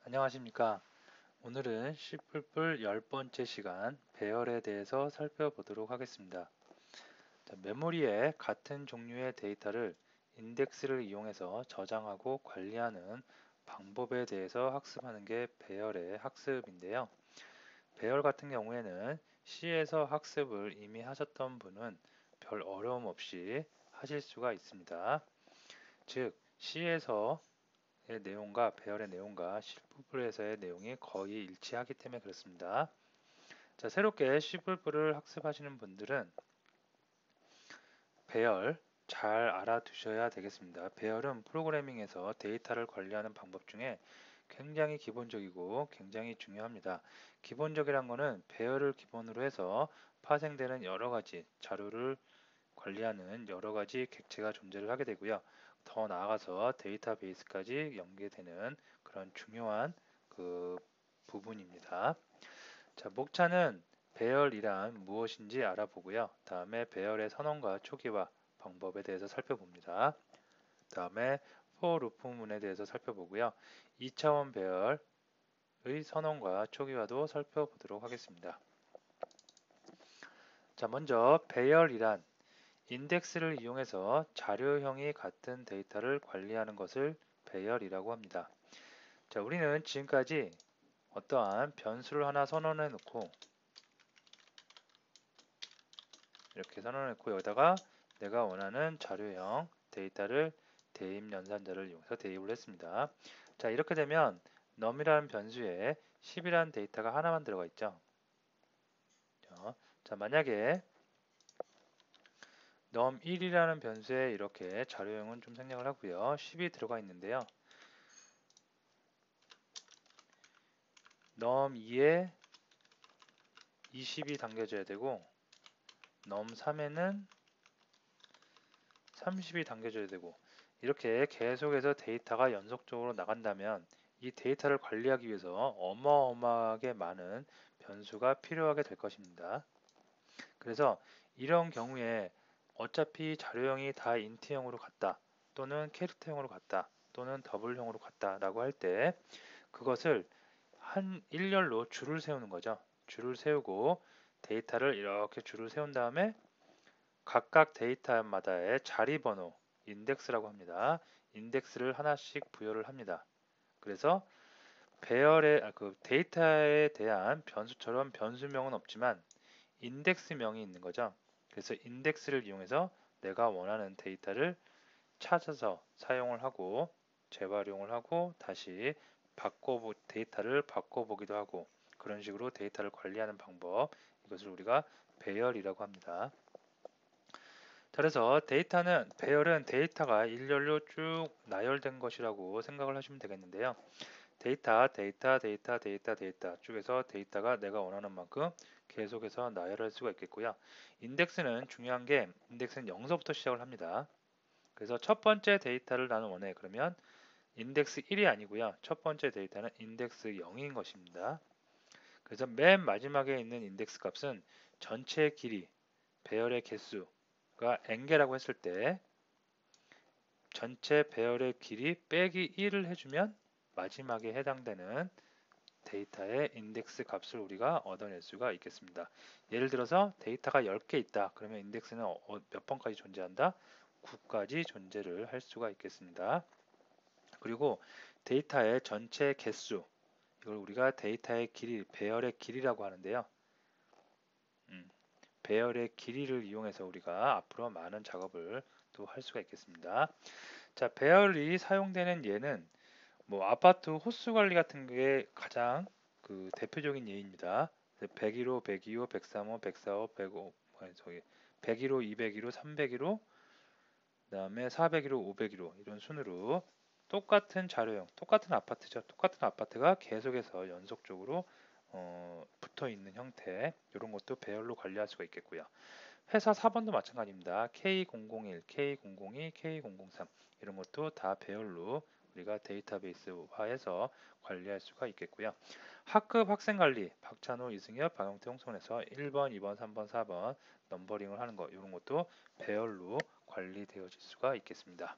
안녕하십니까. 오늘은 C++ 10번째 시간 배열에 대해서 살펴보도록 하겠습니다. 메모리에 같은 종류의 데이터를 인덱스를 이용해서 저장하고 관리하는 방법에 대해서 학습하는 게 배열의 학습인데요. 배열 같은 경우에는 C에서 학습을 이미 하셨던 분은 별 어려움 없이 하실 수가 있습니다. 즉, C에서 의 내용과 배열의 내용과 C++에서의 내용이 거의 일치하기 때문에 그렇습니다. 자, 새롭게 C++를 학습하시는 분들은 배열 잘 알아두셔야 되겠습니다. 배열은 프로그래밍에서 데이터를 관리하는 방법 중에 굉장히 기본적이고 굉장히 중요합니다. 기본적이란 것은 배열을 기본으로 해서 파생되는 여러 가지 자료를 관리하는 여러 가지 객체가 존재를 하게 되고요. 더 나아가서 데이터베이스까지 연계되는 그런 중요한 그 부분입니다. 자, 목차는 배열이란 무엇인지 알아보고요. 다음에 배열의 선언과 초기화 방법에 대해서 살펴봅니다. 다음에 for 루프문에 대해서 살펴보고요. 2차원 배열의 선언과 초기화도 살펴보도록 하겠습니다. 자, 먼저 배열이란 인덱스를 이용해서 자료형이 같은 데이터를 관리하는 것을 배열이라고 합니다. 자, 우리는 지금까지 어떠한 변수를 하나 선언해 놓고 이렇게 선언해 놓고 여기다가 내가 원하는 자료형 데이터를 대입 연산자를 이용해서 대입을 했습니다. 자, 이렇게 되면 num이라는 변수에 10이라는 데이터가 하나만 들어가 있죠. 자, 만약에 num1이라는 변수에 이렇게 자료형은 좀 생략을 하고요. 10이 들어가 있는데요. num2에 20이 담겨져야 되고 num3에는 30이 담겨져야 되고 이렇게 계속해서 데이터가 연속적으로 나간다면 이 데이터를 관리하기 위해서 어마어마하게 많은 변수가 필요하게 될 것입니다. 그래서 이런 경우에 어차피 자료형이 다 인트형으로 갔다 또는 캐릭터형으로 갔다 또는 더블형으로 갔다 라고 할 때 그것을 한 일렬로 줄을 세우는 거죠. 줄을 세우고 데이터를 이렇게 줄을 세운 다음에 각각 데이터마다의 자리 번호, 인덱스라고 합니다. 인덱스를 하나씩 부여를 합니다. 그래서 배열의 그 데이터에 대한 변수처럼 변수명은 없지만 인덱스명이 있는 거죠. 그래서 인덱스를 이용해서 내가 원하는 데이터를 찾아서 사용을 하고 재활용을 하고 다시 데이터를 바꿔보기도 하고 그런 식으로 데이터를 관리하는 방법 이것을 우리가 배열이라고 합니다. 그래서 배열은 데이터가 일렬로 쭉 나열된 것이라고 생각을 하시면 되겠는데요. 데이터 쭉에서 데이터가 내가 원하는 만큼 계속해서 나열할 수가 있겠고요. 중요한 게 인덱스는 0서부터 시작을 합니다. 그래서 첫 번째 데이터를 나는 원해. 그러면 인덱스 1이 아니고요. 첫 번째 데이터는 인덱스 0인 것입니다. 그래서 맨 마지막에 있는 인덱스 값은 전체 길이, 배열의 개수가 n개라고 했을 때 전체 배열의 길이 빼기 1을 해주면 마지막에 해당되는 데이터의 인덱스 값을 우리가 얻어낼 수가 있겠습니다. 예를 들어서 데이터가 10개 있다. 그러면 인덱스는 몇 번까지 존재한다? 9까지 존재를 할 수가 있겠습니다. 그리고 데이터의 전체 개수, 이걸 우리가 데이터의 길이, 배열의 길이라고 하는데요. 배열의 길이를 이용해서 우리가 앞으로 많은 작업을 또 할 수가 있겠습니다. 자, 배열이 사용되는 예는 뭐 아파트 호수 관리 같은 게 가장 그 대표적인 예입니다. 101호, 102호, 103호, 104호, 105, 101호, 201호, 301호, 그다음에 401호, 501호 이런 순으로 똑같은 자료형, 똑같은 아파트죠. 똑같은 아파트가 계속해서 연속적으로 붙어 있는 형태 이런 것도 배열로 관리할 수가 있겠고요. 회사 4번도 마찬가지입니다. K001, K002, K003 이런 것도 다 배열로 우리가 데이터베이스화해서 관리할 수가 있겠고요. 학급 학생 관리, 박찬호, 이승엽, 박영태, 홍성에서 1번, 2번, 3번, 4번 넘버링을 하는 것 이런 것도 배열로 관리되어질 수가 있겠습니다.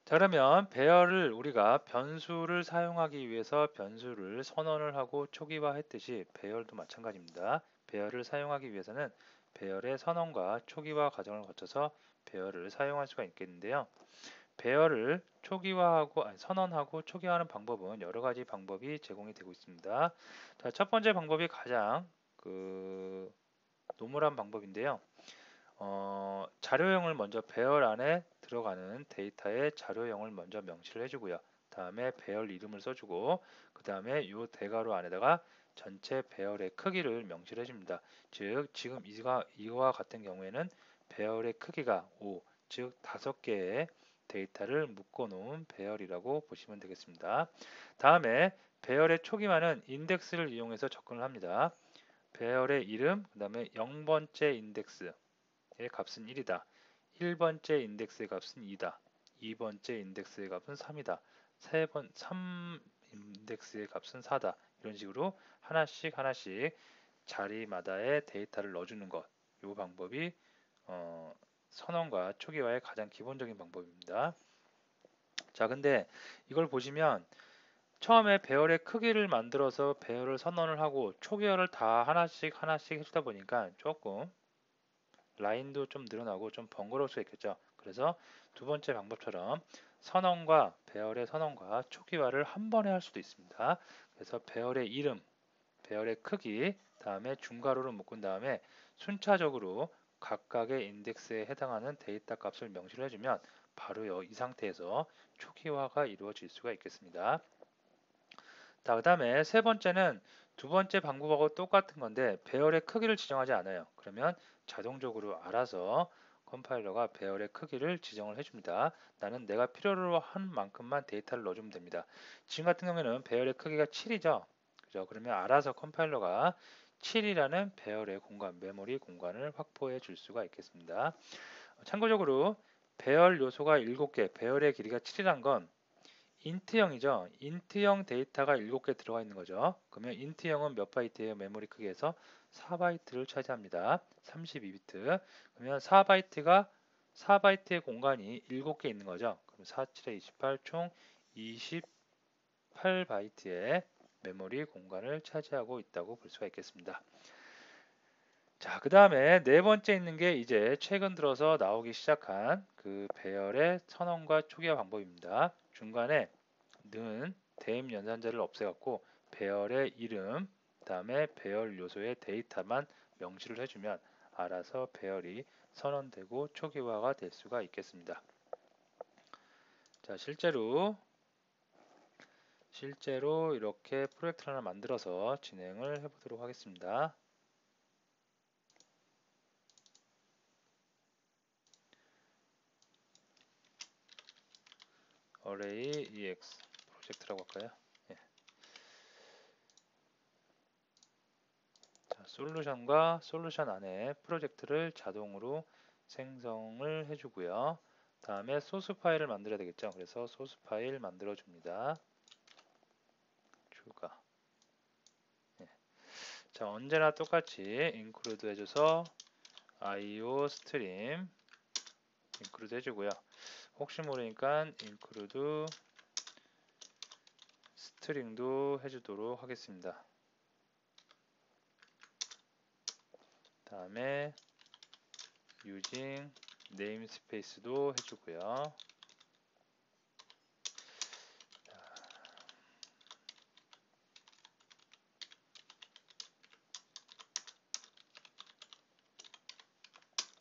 자, 그러면 배열을 우리가 변수를 사용하기 위해서 변수를 선언을 하고 초기화했듯이 배열도 마찬가지입니다. 배열을 사용하기 위해서는 배열의 선언과 초기화 과정을 거쳐서 배열을 사용할 수가 있겠는데요. 배열을 초기화하고 선언하고 초기화하는 방법은 여러 가지 방법이 제공이 되고 있습니다. 자, 첫 번째 방법이 가장 노멀한 방법인데요. 자료형을 먼저 배열 안에 들어가는 데이터의 자료형을 먼저 명시를 해주고요. 다음에 배열 이름을 써주고 그 다음에 이 대괄호 안에다가 전체 배열의 크기를 명시를 해줍니다. 즉 지금 이와 같은 경우에는 배열의 크기가 5, 즉 5개의 데이터를 묶어 놓은 배열이라고 보시면 되겠습니다. 다음에 배열의 초기화는 인덱스를 이용해서 접근을 합니다. 배열의 이름, 그 다음에 0번째 인덱스 의 값은 1이다. 1번째 인덱스의 값은 2다. 2번째 인덱스의 값은 3이다. 3 인덱스의 값은 4다. 이런 식으로 하나씩 자리마다의 데이터를 넣어주는 것. 이 방법이 선언과 초기화의 가장 기본적인 방법입니다. 자, 근데 이걸 보시면 처음에 배열의 크기를 만들어서 배열을 선언을 하고 초기화를 다 하나씩 해주다 보니까 조금 라인도 좀 늘어나고 좀 번거로울 수 있겠죠. 그래서 두 번째 방법처럼 선언과 배열의 선언과 초기화를 한 번에 할 수도 있습니다. 그래서 배열의 이름, 배열의 크기, 다음에 중괄호를 묶은 다음에 순차적으로 각각의 인덱스에 해당하는 데이터 값을 명시를 해주면 바로 이 상태에서 초기화가 이루어질 수가 있겠습니다. 자, 그 다음에 세 번째는 두 번째 방법하고 똑같은 건데 배열의 크기를 지정하지 않아요. 그러면 자동적으로 알아서 컴파일러가 배열의 크기를 지정을 해줍니다. 나는 내가 필요로 한 만큼만 데이터를 넣어주면 됩니다. 지금 같은 경우에는 배열의 크기가 7이죠. 그죠? 그러면 알아서 컴파일러가 7이라는 배열의 공간, 메모리 공간을 확보해 줄 수가 있겠습니다. 참고적으로 배열 요소가 7개, 배열의 길이가 7이란 건 인트형이죠. 인트형 데이터가 7개 들어가 있는 거죠. 그러면 인트형은 몇 바이트예요? 메모리 크기에서 4바이트를 차지합니다. 32비트. 그러면 4바이트의 공간이 7개 있는 거죠. 그럼 4, 7에 28, 총 28바이트의 메모리 공간을 차지하고 있다고 볼 수가 있겠습니다. 자, 그 다음에 네 번째 있는 게 이제 최근 들어서 나오기 시작한 그 배열의 선언과 초기화 방법입니다. 중간에 는 대입 연산자를 없애갖고 배열의 이름, 그 다음에 배열 요소의 데이터만 명시를 해주면 알아서 배열이 선언되고 초기화가 될 수가 있겠습니다. 자, 실제로 이렇게 프로젝트를 하나 만들어서 진행을 해보도록 하겠습니다. Array EX 프로젝트라고 할까요? 예. 자, 솔루션과 솔루션 안에 프로젝트를 자동으로 생성을 해주고요. 다음에 소스 파일을 만들어야 되겠죠. 그래서 소스 파일 만들어 줍니다. 추가. 예. 자, 언제나 똑같이 include 해줘서 iostream include 해주고요. 혹시 모르니까 include string도 해주도록 하겠습니다. 다음에 using namespace도 해주고요.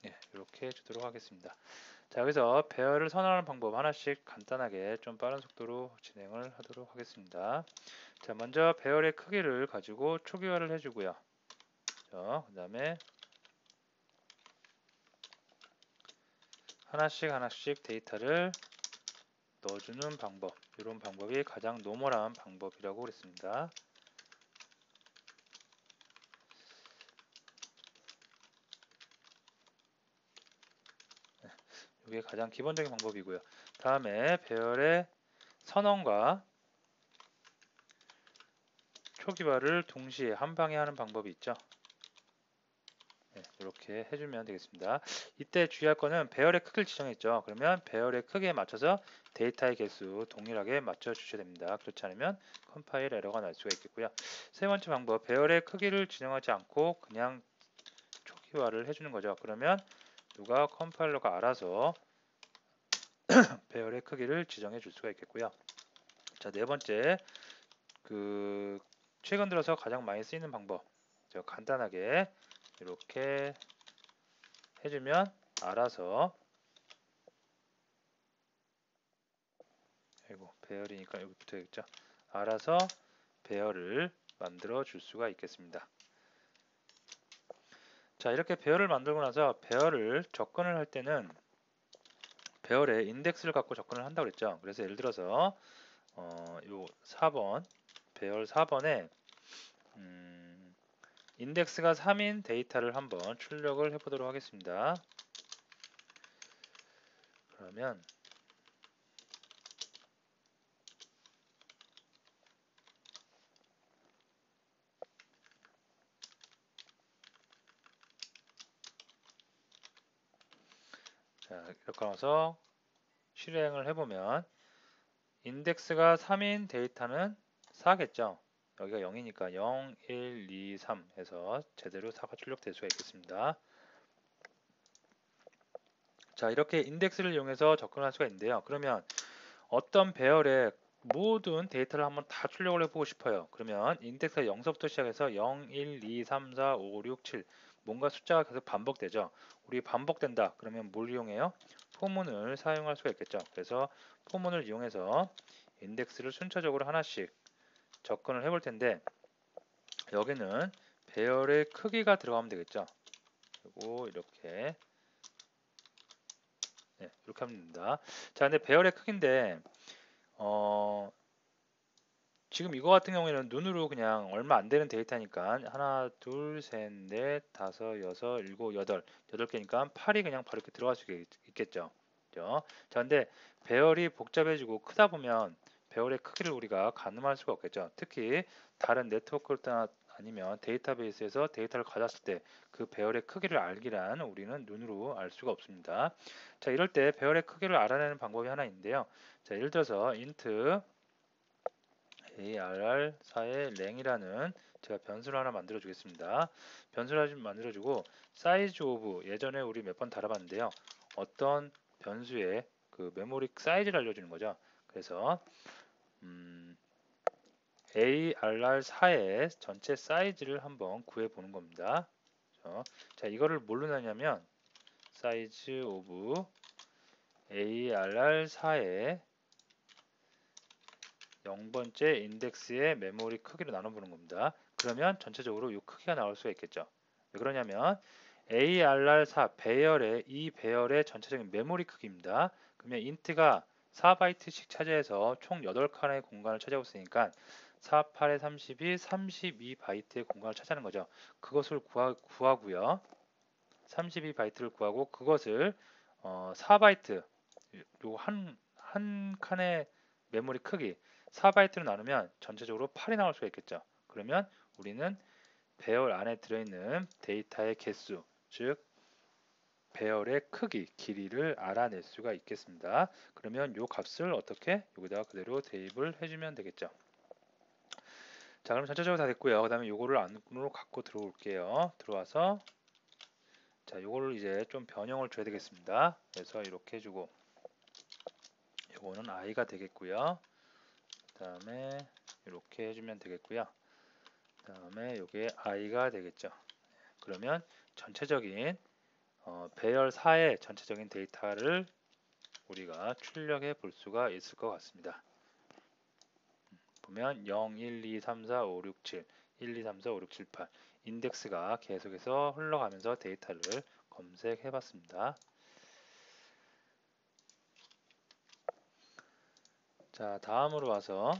네, 이렇게 해주도록 하겠습니다. 자, 여기서 배열을 선언하는 방법 하나씩 간단하게 좀 빠른 속도로 진행을 하도록 하겠습니다. 자, 먼저 배열의 크기를 가지고 초기화를 해주고요. 그 다음에 하나씩 데이터를 넣어주는 방법, 이런 방법이 가장 노멀한 방법이라고 그랬습니다. 이게 가장 기본적인 방법이고요. 다음에 배열의 선언과 초기화를 동시에 한 방에 하는 방법이 있죠. 이렇게 해주면 되겠습니다. 이때 주의할 거는 배열의 크기를 지정했죠. 그러면 배열의 크기에 맞춰서 데이터의 개수 동일하게 맞춰 주셔야 됩니다. 그렇지 않으면 컴파일 에러가 날 수가 있겠고요. 세 번째 방법, 배열의 크기를 지정하지 않고 그냥 초기화를 해주는 거죠. 그러면 누가 컴파일러가 알아서 배열의 크기를 지정해 줄 수가 있겠고요. 자, 네 번째, 최근 들어서 가장 많이 쓰이는 방법, 간단하게 이렇게 해주면 알아서, 배열이니까 여기 붙어야겠죠. 알아서 배열을 만들어 줄 수가 있겠습니다. 자, 이렇게 배열을 만들고 나서 배열을 접근을 할 때는 배열의 인덱스를 갖고 접근을 한다고 그랬죠. 그래서 예를 들어서 요 4번 배열 4번에 인덱스가 3인 데이터를 한번 출력을 해보도록 하겠습니다. 그러면 자, 이렇게 하면서 실행을 해보면 인덱스가 3인 데이터는 4겠죠. 여기가 0이니까 0, 1, 2, 3 해서 제대로 4가 출력될 수가 있겠습니다. 자, 이렇게 인덱스를 이용해서 접근할 수가 있는데요. 그러면 어떤 배열의 모든 데이터를 한번 다 출력을 해보고 싶어요. 그러면 인덱스가 0서부터 시작해서 0, 1, 2, 3, 4, 5, 6, 7 뭔가 숫자가 계속 반복되죠. 우리 반복된다. 그러면 뭘 이용해요? 포문을 사용할 수가 있겠죠. 그래서 포문을 이용해서 인덱스를 순차적으로 하나씩 접근을 해볼 텐데 여기는 배열의 크기가 들어가면 되겠죠. 그리고 이렇게 이렇게 하면 됩니다. 자, 근데 배열의 크기인데 지금 이거 같은 경우에는 눈으로 그냥 얼마 안 되는 데이터니까 하나, 둘, 셋, 넷, 다섯, 여섯, 일곱, 여덟 개니까 8이 그냥 바로 이렇게 들어갈 수 있겠죠. 그죠? 자, 근데 배열이 복잡해지고 크다 보면 배열의 크기를 우리가 가늠할 수가 없겠죠. 특히 다른 네트워크나 아니면 데이터베이스에서 데이터를 가졌을 때 그 배열의 크기를 알기란 우리는 눈으로 알 수가 없습니다. 자, 이럴 때 배열의 크기를 알아내는 방법이 하나 있는데요. 자, 예를 들어서 int ARR4의 랭이라는 제가 변수를 하나 만들어 주겠습니다. 변수를 하나 만들어 주고 사이즈 오브 예전에 우리 몇 번 다뤄봤는데요. 어떤 변수의 그 메모리 사이즈를 알려주는 거죠. 그래서 ARR4의 전체 사이즈를 한번 구해 보는 겁니다. 그렇죠? 자, 이거를 뭘로 나냐면 사이즈 오브 ARR4의 0번째 인덱스의 메모리 크기로 나눠보는 겁니다. 그러면 전체적으로 이 크기가 나올 수가 있겠죠. 왜 그러냐면 ARR4 배열의 이 배열의 전체적인 메모리 크기입니다. 그러면 int가 4바이트씩 차지해서 총 8칸의 공간을 차지하고 있으니까 4, 8에 32, 32바이트의 공간을 차지하는 거죠. 그것을 구하고요. 32바이트를 구하고 그것을 4바이트 한 칸의 메모리 크기 4바이트로 나누면 전체적으로 8이 나올 수가 있겠죠. 그러면 우리는 배열 안에 들어있는 데이터의 개수, 즉 배열의 크기, 길이를 알아낼 수가 있겠습니다. 그러면 이 값을 어떻게 여기다가 그대로 대입을 해주면 되겠죠. 자, 그럼 전체적으로 다 됐고요. 그 다음에 요거를 안으로 갖고 들어올게요. 들어와서 자, 요거를 이제 좀 변형을 줘야 되겠습니다. 그래서 이렇게 해주고 요거는 i가 되겠고요. 그 다음에 이렇게 해주면 되겠고요. 그 다음에 이게 i가 되겠죠. 그러면 전체적인 배열 4의 전체적인 데이터를 우리가 출력해 볼 수가 있을 것 같습니다. 보면 0, 1, 2, 3, 4, 5, 6, 7 1, 2, 3, 4, 5, 6, 7, 8 인덱스가 계속해서 흘러가면서 데이터를 검색해 봤습니다. 자, 다음으로 와서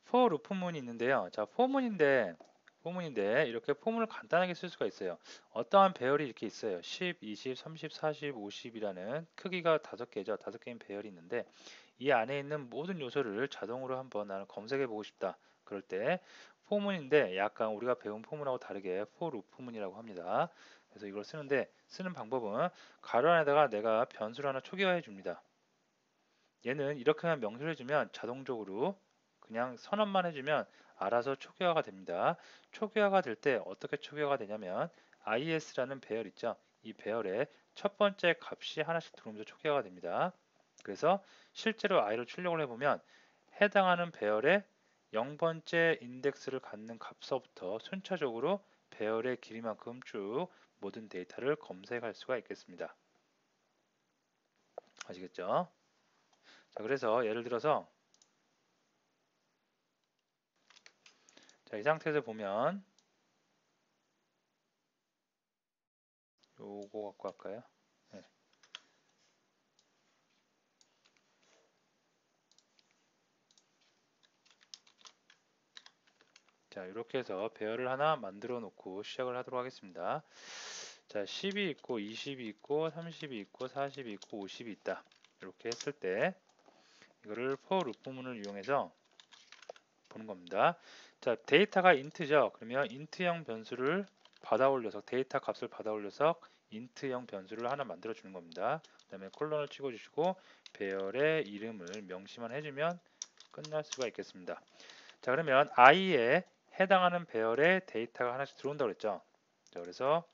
for 루프문이 있는데요. 자, 포문인데 이렇게 포문을 간단하게 쓸 수가 있어요. 어떠한 배열이 이렇게 있어요. 10, 20, 30, 40, 50이라는 크기가 5개죠. 5개인 배열이 있는데 이 안에 있는 모든 요소를 자동으로 한번 나는 검색해 보고 싶다. 그럴 때 포문인데 약간 우리가 배운 포문하고 다르게 for 루프문이라고 합니다. 그래서 이걸 쓰는데 쓰는 방법은 가로 안에다가 내가 변수를 하나 초기화해 줍니다. 얘는 이렇게만 명시를 해주면 자동적으로 그냥 선언만 해주면 알아서 초기화가 됩니다. 초기화가 될 때 어떻게 초기화가 되냐면 is라는 배열 있죠. 이 배열에 첫 번째 값이 하나씩 들어오면서 초기화가 됩니다. 그래서 실제로 i로 출력을 해보면 해당하는 배열에 0번째 인덱스를 갖는 값서부터 순차적으로 배열의 길이만큼 쭉 모든 데이터를 검색할 수가 있겠습니다. 아시겠죠? 자, 그래서 예를 들어서 자, 이 상태에서 보면 요거 갖고 할까요? 네. 자, 이렇게 해서 배열을 하나 만들어 놓고 시작을 하도록 하겠습니다. 자, 10이 있고 20이 있고 30이 있고 40이 있고 50이 있다. 이렇게 했을 때 이거를 for loop 부문을 이용해서 보는 겁니다. 자, 데이터가 int죠. 그러면 int형 변수를 받아 올려서 데이터 값을 받아 올려서 int형 변수를 하나 만들어 주는 겁니다. 그 다음에 콜론을 찍어 주시고 배열의 이름을 명시만 해주면 끝날 수가 있겠습니다. 자, 그러면 i에 해당하는 배열의 데이터가 하나씩 들어온다고 그랬죠. 자, 그래서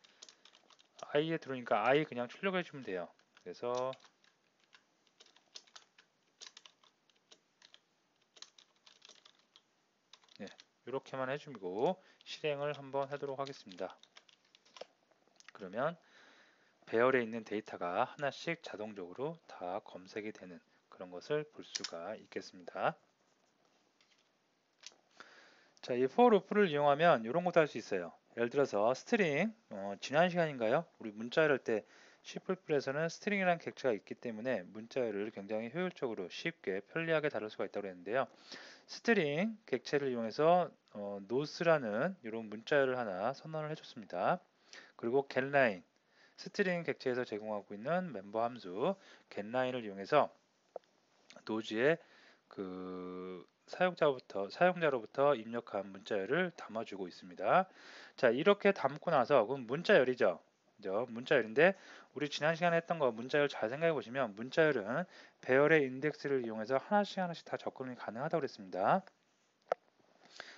i에 들어오니까 i 그냥 출력해 주면 돼요. 그래서 네, 이렇게만 해주고 실행을 한번 하도록 하겠습니다. 그러면 배열에 있는 데이터가 하나씩 자동적으로 다 검색이 되는 그런 것을 볼 수가 있겠습니다. 자, 이 for loop를 이용하면 이런 것도 할 수 있어요. 예를 들어서 스트링, 지난 시간인가요? 우리 문자열 할 때 C++에서는 스트링이라는 객체가 있기 때문에 문자열을 굉장히 효율적으로 쉽게 편리하게 다룰 수가 있다고 했는데요. 스트링 객체를 이용해서 nose라는 이런 문자열을 하나 선언을 해줬습니다. 그리고 getLine, 스트링 객체에서 제공하고 있는 멤버 함수 getLine을 이용해서 노즈에 그 사용자로부터 입력한 문자열을 담아주고 있습니다. 자, 이렇게 담고 나서 그럼 문자열이죠. 그죠? 문자열인데 우리 지난 시간에 했던 거 문자열 잘 생각해 보시면 문자열은 배열의 인덱스를 이용해서 하나씩 다 접근이 가능하다고 그랬습니다.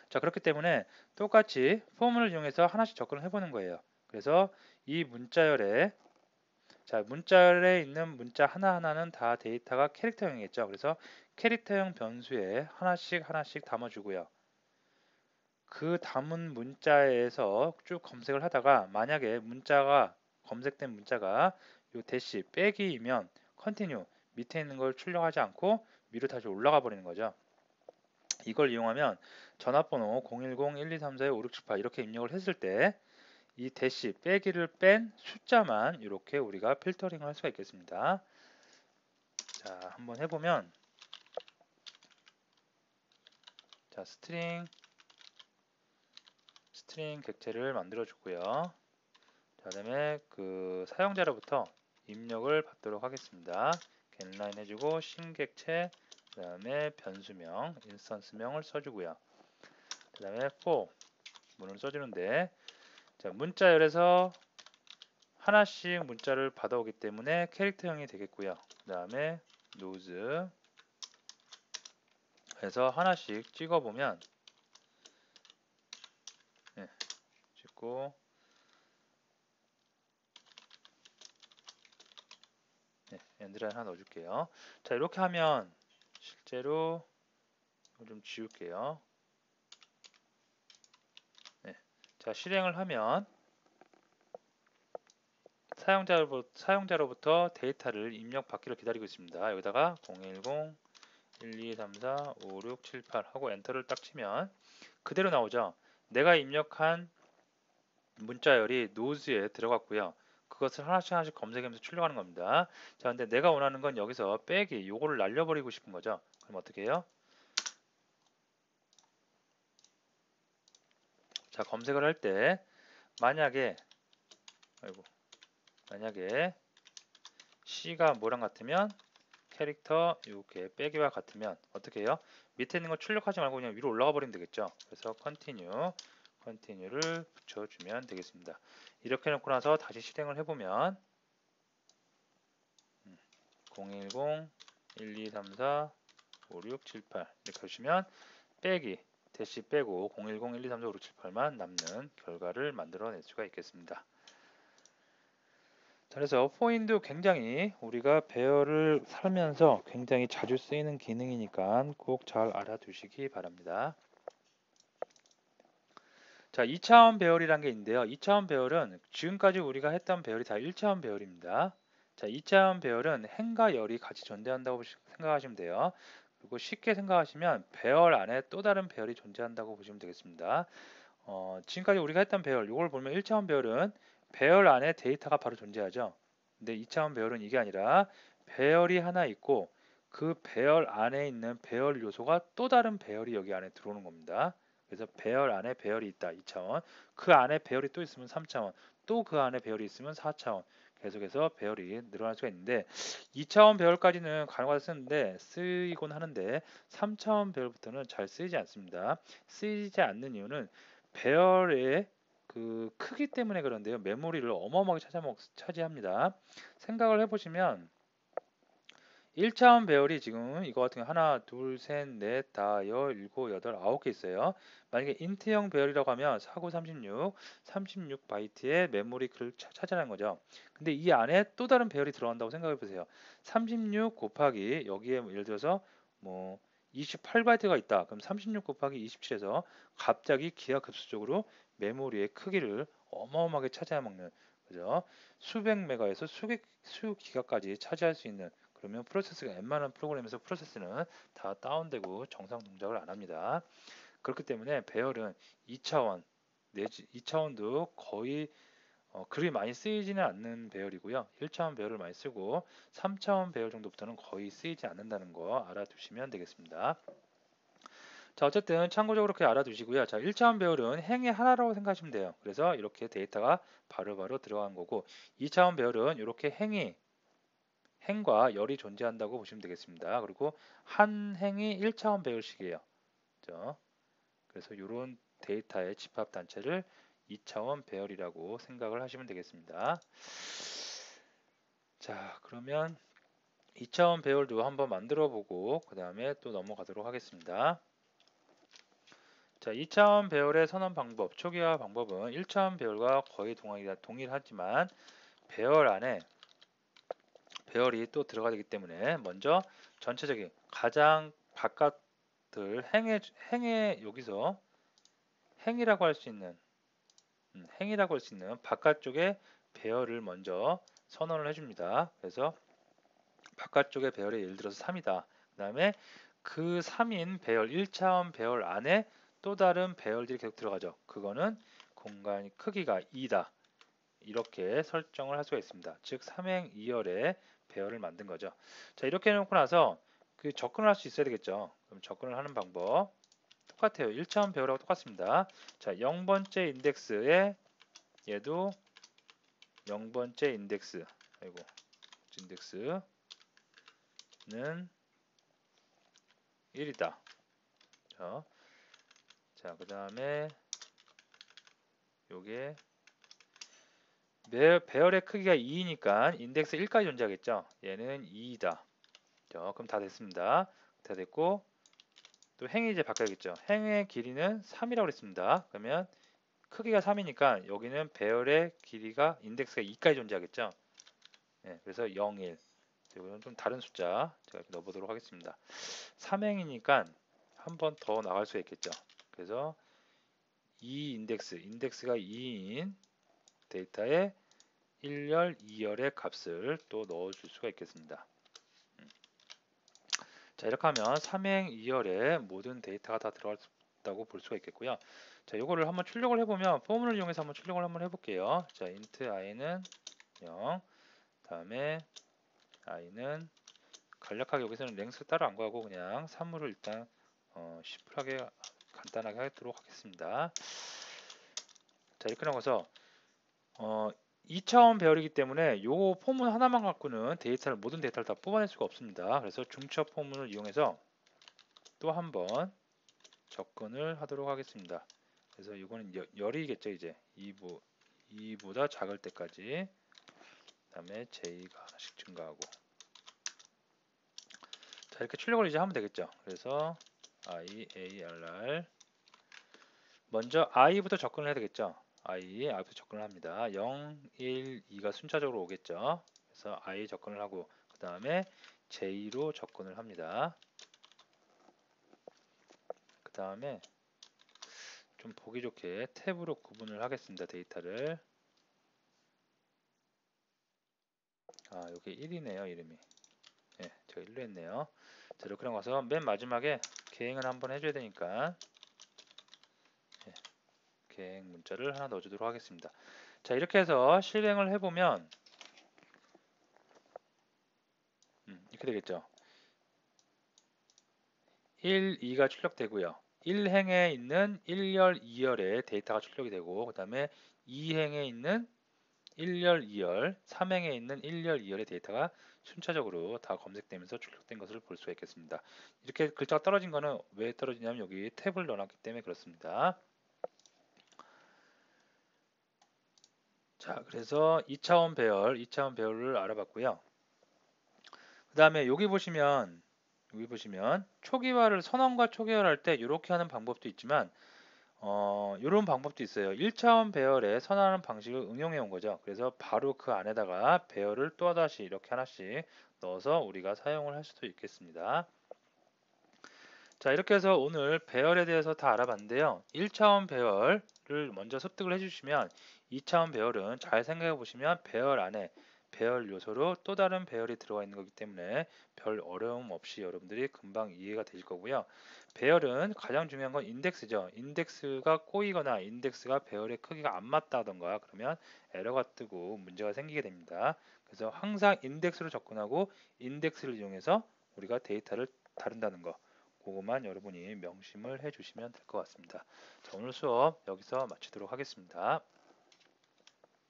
자, 그렇기 때문에 똑같이 포문을 이용해서 하나씩 접근을 해보는 거예요. 그래서 이 문자열에 자, 문자열에 있는 문자 하나하나는 다 데이터가 캐릭터형이겠죠. 그래서 캐릭터형 변수에 하나씩 담아주고요. 그 담은 문자에서 쭉 검색을 하다가 만약에 문자가 검색된 문자가 요 대시 빼기이면 컨티뉴 밑에 있는 걸 출력하지 않고 위로 다시 올라가 버리는 거죠. 이걸 이용하면 전화번호 010-1234-5678 이렇게 입력을 했을 때 이 대시 빼기를 뺀 숫자만 이렇게 우리가 필터링을 할 수가 있겠습니다. 자, 한번 해보면 자, 스트링 객체를 만들어 주고요. 그 다음에 그 사용자로부터 입력을 받도록 하겠습니다. getLine 해주고 신객체 그 다음에 변수명 인스턴스명을 써주고요. 그 다음에 for 문을 써주는데 자, 문자열에서 하나씩 문자를 받아오기 때문에 캐릭터형이 되겠고요. 그 다음에 nose 해서 하나씩 찍어보면 네, 찍고 네, 엔드라인 하나 넣어줄게요. 자, 이렇게 하면 실제로 좀 지울게요. 네, 자, 실행을 하면 사용자로부터 데이터를 입력받기를 기다리고 있습니다. 여기다가 010-1234-5678 하고 엔터를 딱 치면 그대로 나오죠. 내가 입력한 문자열이 노즈에 들어갔고요. 그것을 하나씩 검색하면서 출력하는 겁니다. 자, 근데 내가 원하는 건 여기서 빼기, 요거를 날려버리고 싶은 거죠. 그럼 어떻게 해요? 자, 검색을 할 때 만약에 C가 뭐랑 같으면 캐릭터 이렇게 빼기와 같으면 어떻게 해요? 밑에 있는 거 출력하지 말고 그냥 위로 올라가 버리면 되겠죠. 그래서 continue continue를 붙여주면 되겠습니다. 이렇게 해놓고 나서 다시 실행을 해보면 010 1234 5678 이렇게 하시면 빼기 대시 빼고 010 1234 5678만 남는 결과를 만들어낼 수가 있겠습니다. 자, 그래서 포인도 굉장히 우리가 배열을 살면서 굉장히 자주 쓰이는 기능이니까 꼭 잘 알아두시기 바랍니다. 자, 2차원 배열이란 게 있는데요. 2차원 배열은 지금까지 우리가 했던 배열이 다 1차원 배열입니다. 자, 2차원 배열은 행과 열이 같이 존재한다고 생각하시면 돼요. 그리고 쉽게 생각하시면 배열 안에 또 다른 배열이 존재한다고 보시면 되겠습니다. 지금까지 우리가 했던 배열, 이걸 보면 1차원 배열은 배열 안에 데이터가 바로 존재하죠. 근데 2차원 배열은 이게 아니라 배열이 하나 있고 그 배열 안에 있는 배열 요소가 또 다른 배열이 여기 안에 들어오는 겁니다. 그래서 배열 안에 배열이 있다 2차원, 그 안에 배열이 또 있으면 3차원, 또 그 안에 배열이 있으면 4차원, 계속해서 배열이 늘어날 수가 있는데 2차원 배열까지는 간혹가다 쓰는데 쓰이곤 하는데 3차원 배열부터는 잘 쓰이지 않습니다. 쓰이지 않는 이유는 배열의 그 크기 때문에 그런데요. 메모리를 어마어마하게 차지합니다. 생각을 해보시면 1차원 배열이 지금 이거 같은 거 하나, 둘, 셋, 넷, 다, 열, 일곱, 여덟, 아홉 개 있어요. 만약에 인트형 배열이라고 하면 49, 36, 36바이트의 메모리를 차지하는 거죠. 근데 이 안에 또 다른 배열이 들어간다고 생각해 보세요. 36 곱하기 여기에 예를 들어서 뭐 28바이트가 있다. 그럼 36 곱하기 27에서 갑자기 기하급수적으로 메모리의 크기를 어마어마하게 차지해먹는 그죠? 수백 메가에서 수 기가까지 차지할 수 있는 그러면 프로세스가 웬만한 프로그램에서 프로세스는 다 다운되고 정상 동작을 안 합니다. 그렇기 때문에 배열은 2차원 내지 2차원도 거의 그리 많이 쓰이지는 않는 배열이고요. 1차원 배열을 많이 쓰고 3차원 배열 정도부터는 거의 쓰이지 않는다는 거 알아두시면 되겠습니다. 자, 어쨌든 참고적으로 그렇게 알아두시고요. 자, 1차원 배열은 행의 하나라고 생각하시면 돼요. 그래서 이렇게 데이터가 바로바로 들어간 거고 2차원 배열은 이렇게 행과 열이 존재한다고 보시면 되겠습니다. 그리고 한 행이 1차원 배열식이에요. 그죠? 그래서 이런 데이터의 집합 단체를 2차원 배열이라고 생각을 하시면 되겠습니다. 자, 그러면 2차원 배열도 한번 만들어 보고 그 다음에 또 넘어가도록 하겠습니다. 자, 2차원 배열의 선언 방법, 초기화 방법은 1차원 배열과 거의 동일하지만 배열 안에 배열이 또 들어가야 되기 때문에 먼저 전체적인 가장 바깥을 행의 여기서 행이라고 할 수 있는 바깥쪽에 배열을 먼저 선언을 해줍니다. 그래서 바깥쪽의 배열이 예를 들어서 3이다. 그 다음에 그 3인 배열 1차원 배열 안에 또 다른 배열들이 계속 들어가죠. 그거는 공간 크기가 2다. 이렇게 설정을 할 수가 있습니다. 즉 3행 2열의 배열을 만든 거죠. 자, 이렇게 해놓고 나서 그 접근을 할 수 있어야 되겠죠. 그럼 접근을 하는 방법 똑같아요. 1차원 배열하고 똑같습니다. 자, 0번째 인덱스에 얘도 0번째 인덱스 인덱스는 1이다. 자, 그 다음에 요게 배열의 크기가 2이니까 인덱스 1까지 존재하겠죠. 얘는 2이다. 그럼 다 됐습니다. 다 됐고 또 행이 이제 바꿔야겠죠. 행의 길이는 3이라고 그랬습니다. 그러면 크기가 3이니까 여기는 배열의 길이가 인덱스가 2까지 존재하겠죠. 네, 그래서 0, 1. 이거는 좀 다른 숫자 제가 이렇게 넣어보도록 하겠습니다. 3행이니까 한 번 더 나갈 수 있겠죠. 그래서 2 인덱스가 2인 데이터에 1열, 2열의 값을 또 넣어줄 수가 있겠습니다. 자, 이렇게 하면 3행 2열에 모든 데이터가 다 들어갔다고 볼 수가 있겠고요. 자, 이거를 한번 출력을 해보면 포문을 이용해서 한번 출력을 한번 해볼게요. 자, int i는 0, 다음에 i는 간략하게 여기서는 랭스 따로 안 구하고 그냥 3으로 일단 심플하게 간단하게 하도록 하겠습니다. 자, 이렇게 나가서 2차원 배열이기 때문에 요 포문 하나만 갖고는 모든 데이터를 다 뽑아낼 수가 없습니다. 그래서 중첩 포문을 이용해서 또 한번 접근을 하도록 하겠습니다. 그래서 이거는 열이겠죠. 이제 2보다 작을 때까지. 그 다음에 j가 하나씩 증가하고. 자, 이렇게 출력을 이제 하면 되겠죠. 그래서 IARR 먼저 i부터 접근을 해야 되겠죠. i부터 접근을 합니다. 0, 1, 2가 순차적으로 오겠죠. 그래서 i 접근을 하고 그 다음에 j로 접근을 합니다. 그 다음에 좀 보기 좋게 탭으로 구분을 하겠습니다. 데이터를. 여기 1이네요. 이름이. 네, 제가 1로 했네요. 자, 이렇게 나가서 맨 마지막에 계행을 한번 해줘야 되니까 네, 계행 문자를 하나 넣어주도록 하겠습니다. 자, 이렇게 해서 실행을 해보면 이렇게 되겠죠. 1, 2가 출력되고요. 1행에 있는 1열, 2열의 데이터가 출력이 되고 그 다음에 2행에 있는 1열, 2열, 3행에 있는 1열, 2열의 데이터가 순차적으로 다 검색되면서 출력된 것을 볼 수가 있겠습니다. 이렇게 글자가 떨어진 거는 왜 떨어지냐면 여기 탭을 넣어놨기 때문에 그렇습니다. 자, 그래서 2차원 배열을 알아봤고요. 그 다음에 여기 보시면 초기화를 선언과 초기화를 할 때 이렇게 하는 방법도 있지만 이런 방법도 있어요. 1차원 배열에 선언하는 방식을 응용해 온 거죠. 그래서 바로 그 안에다가 배열을 또다시 이렇게 하나씩 넣어서 우리가 사용을 할 수도 있겠습니다. 자, 이렇게 해서 오늘 배열에 대해서 다 알아봤는데요. 1차원 배열을 먼저 습득을 해주시면 2차원 배열은 잘 생각해 보시면 배열 안에 배열 요소로 또 다른 배열이 들어가 있는 거기 때문에 별 어려움 없이 여러분들이 금방 이해가 되실 거고요. 배열은 가장 중요한 건 인덱스죠. 인덱스가 꼬이거나 인덱스가 배열의 크기가 안 맞다던가 그러면 에러가 뜨고 문제가 생기게 됩니다. 그래서 항상 인덱스로 접근하고 인덱스를 이용해서 우리가 데이터를 다룬다는 거. 그것만 여러분이 명심을 해주시면 될 것 같습니다. 자, 오늘 수업 여기서 마치도록 하겠습니다.